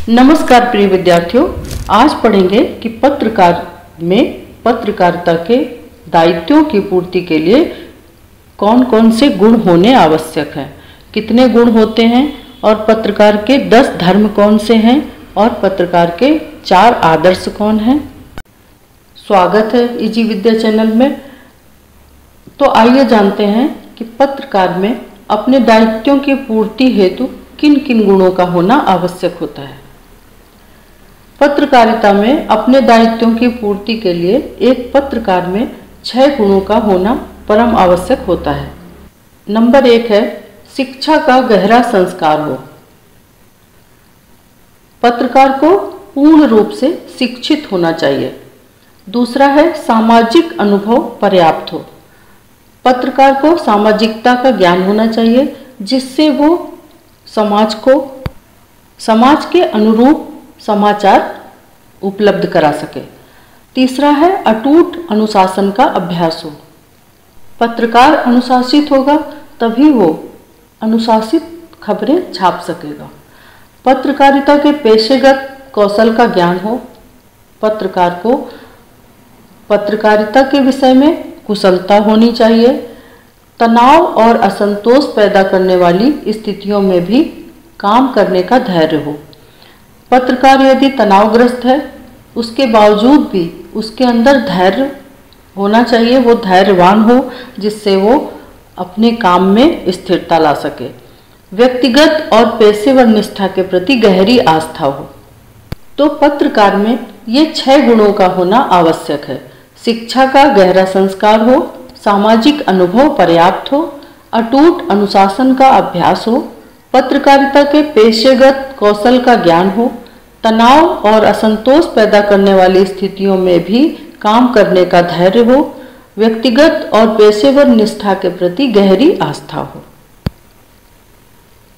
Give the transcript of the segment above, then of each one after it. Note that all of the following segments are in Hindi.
नमस्कार प्रिय विद्यार्थियों, आज पढ़ेंगे कि पत्रकारिता के दायित्वों की पूर्ति के लिए कौन कौन से गुण होने आवश्यक हैं, कितने गुण होते हैं और पत्रकार के 10 धर्म कौन से हैं और पत्रकार के 4 आदर्श कौन हैं। स्वागत है इजी विद्या चैनल में। तो आइए जानते हैं कि पत्रकार में अपने दायित्वों की पूर्ति हेतु किन किन गुणों का होना आवश्यक होता है। पत्रकारिता में अपने दायित्वों की पूर्ति के लिए एक पत्रकार में 6 गुणों का होना परम आवश्यक होता है। नंबर 1 है शिक्षा का गहरा संस्कार हो। पत्रकार को पूर्ण रूप से शिक्षित होना चाहिए। दूसरा है सामाजिक अनुभव पर्याप्त हो। पत्रकार को सामाजिकता का ज्ञान होना चाहिए, जिससे वो समाज के अनुरूप समाचार उपलब्ध करा सके। तीसरा है अटूट अनुशासन का अभ्यास हो। पत्रकार अनुशासित होगा तभी वो अनुशासित खबरें छाप सकेगा। पत्रकारिता के पेशेगत कौशल का ज्ञान हो। पत्रकार को पत्रकारिता के विषय में कुशलता होनी चाहिए। तनाव और असंतोष पैदा करने वाली स्थितियों में भी काम करने का धैर्य हो। पत्रकार यदि तनावग्रस्त है, उसके बावजूद भी उसके अंदर धैर्य होना चाहिए, वो धैर्यवान हो, जिससे वो अपने काम में स्थिरता ला सके। व्यक्तिगत और पेशेवर निष्ठा के प्रति गहरी आस्था हो। तो पत्रकार में ये 6 गुणों का होना आवश्यक है। शिक्षा का गहरा संस्कार हो, सामाजिक अनुभव पर्याप्त हो, अटूट अनुशासन का अभ्यास हो, पत्रकारिता के पेशेगत कौशल का ज्ञान हो, तनाव और असंतोष पैदा करने वाली स्थितियों में भी काम करने का धैर्य हो, व्यक्तिगत और पेशेवर निष्ठा के प्रति गहरी आस्था हो।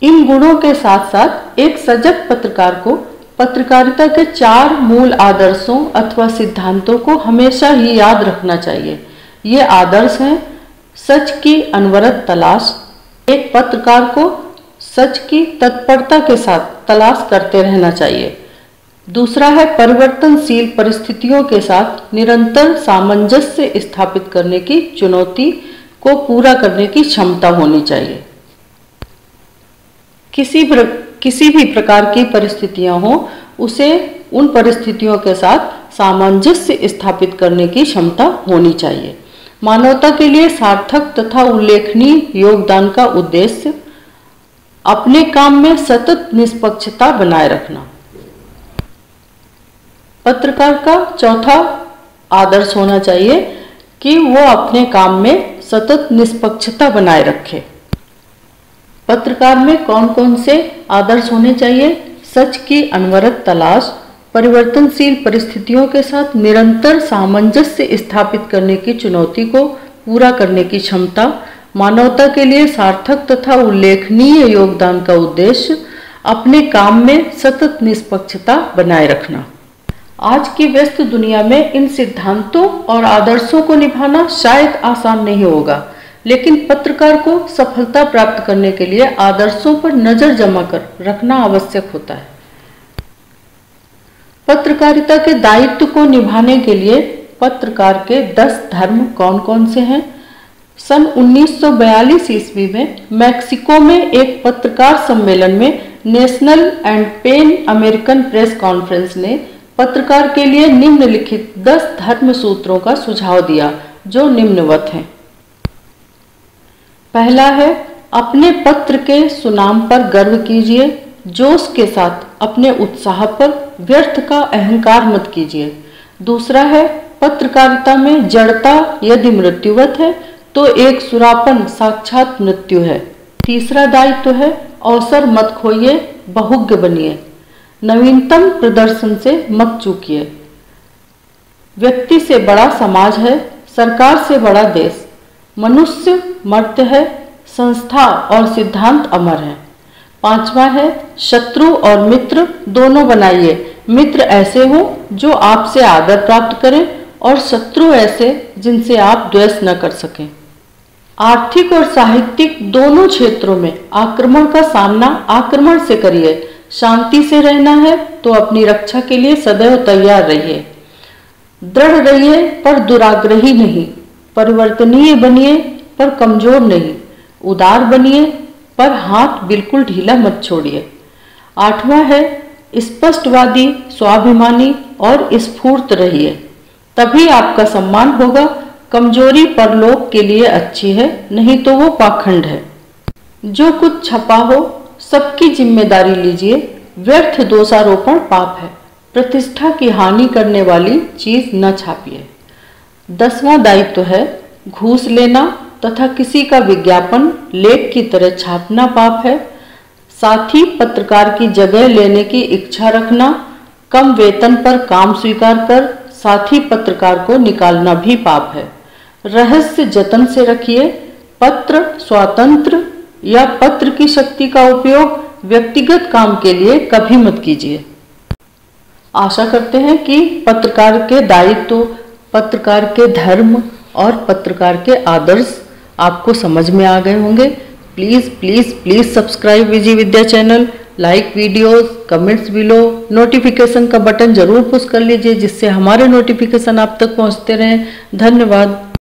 इन गुणों के साथ साथ एक सजग पत्रकार को पत्रकारिता के 4 मूल आदर्शों अथवा सिद्धांतों को हमेशा ही याद रखना चाहिए। ये आदर्श हैं सच की अनवरत तलाश। एक पत्रकार को सच की तत्परता के साथ तलाश करते रहना चाहिए। दूसरा है परिवर्तनशील परिस्थितियों के साथ निरंतर सामंजस्य स्थापित करने की चुनौती को पूरा करने की क्षमता होनी चाहिए। किसी भी प्रकार की परिस्थितियां हो, उसे उन परिस्थितियों के साथ सामंजस्य स्थापित करने की क्षमता होनी चाहिए। मानवता के लिए सार्थक तथा उल्लेखनीय योगदान का उद्देश्य अपने काम में सतत निष्पक्षता बनाए रखना। पत्रकार का चौथा आदर्श होना चाहिए कि वो अपने काम में सतत निष्पक्षता बनाए रखे। पत्रकार में कौन कौन से आदर्श होने चाहिए? सच की अनवरत तलाश, परिवर्तनशील परिस्थितियों के साथ निरंतर सामंजस्य स्थापित करने की चुनौती को पूरा करने की क्षमता, मानवता के लिए सार्थक तथा उल्लेखनीय योगदान का उद्देश्य अपने काम में सतत निष्पक्षता बनाए रखना। आज की व्यस्त दुनिया में इन सिद्धांतों और आदर्शों को निभाना शायद आसान नहीं होगा, लेकिन पत्रकार को सफलता प्राप्त करने के लिए आदर्शों पर नजर जमा कर रखना आवश्यक होता है। पत्रकारिता के दायित्व को निभाने के लिए पत्रकार के 10 धर्म कौन कौन से हैं? सन 1942 ईस्वी में मैक्सिको में एक पत्रकार सम्मेलन में national and pan American press conference ने पत्रकार के लिए निम्नलिखित 10 धर्म सूत्रों का सुझाव दिया, जो निम्नवत हैं। पहला है अपने पत्र के सुनाम पर गर्व कीजिए। जोश के साथ अपने उत्साह पर व्यर्थ का अहंकार मत कीजिए। दूसरा है पत्रकारिता में जड़ता यदि मृत्युवत है तो एक सुरापन साक्षात मृत्यु है। तीसरा दायित्व है अवसर मत खोइए, बहुज्ञ बनिए। नवीनतम प्रदर्शन से मत चूकिए। व्यक्ति से बड़ा समाज है, सरकार से बड़ा देश। मनुष्य मर्त्य है, संस्था और सिद्धांत अमर है। 5वां है शत्रु और मित्र दोनों बनाइए। मित्र ऐसे हो जो आपसे आदर प्राप्त करें और शत्रु ऐसे जिनसे आप द्वेष न कर सकें। आर्थिक और साहित्यिक दोनों क्षेत्रों में आक्रमण का सामना आक्रमण से करिए। शांति से रहना है तो अपनी रक्षा के लिए सदैव तैयार रहिए। दृढ़ रहिए पर दुराग्रही नहीं, परिवर्तनीय बनिए पर कमजोर नहीं, उदार बनिए पर हाथ बिल्कुल ढीला मत छोड़िए। 8वां है स्पष्टवादी, स्वाभिमानी और स्फूर्त रहिए, तभी आपका सम्मान होगा। कमजोरी परलोक के लिए अच्छी है, नहीं तो वो पाखंड है। जो कुछ छपा हो सबकी जिम्मेदारी लीजिए, व्यर्थ दोषारोपण पाप है। प्रतिष्ठा की हानि करने वाली चीज न छापिए। 10वां दायित्व है घूस लेना तथा किसी का विज्ञापन लेख की तरह छापना पाप है। साथ ही पत्रकार की जगह लेने की इच्छा रखना, कम वेतन पर काम स्वीकार कर साथी पत्रकार को निकालना भी पाप है। रहस्य जतन से रखिए। पत्र स्वातंत्र या पत्र की शक्ति का उपयोग व्यक्तिगत काम के लिए कभी मत कीजिए। आशा करते हैं कि पत्रकार के दायित्व, पत्रकार के धर्म और पत्रकार के आदर्श आपको समझ में आ गए होंगे। Please please please subscribe Viji Vidya channel, like videos, comments below, notification का बटन जरूर पुश कर लीजिए जिससे हमारे नोटिफिकेशन आप तक पहुंचते रहें। धन्यवाद।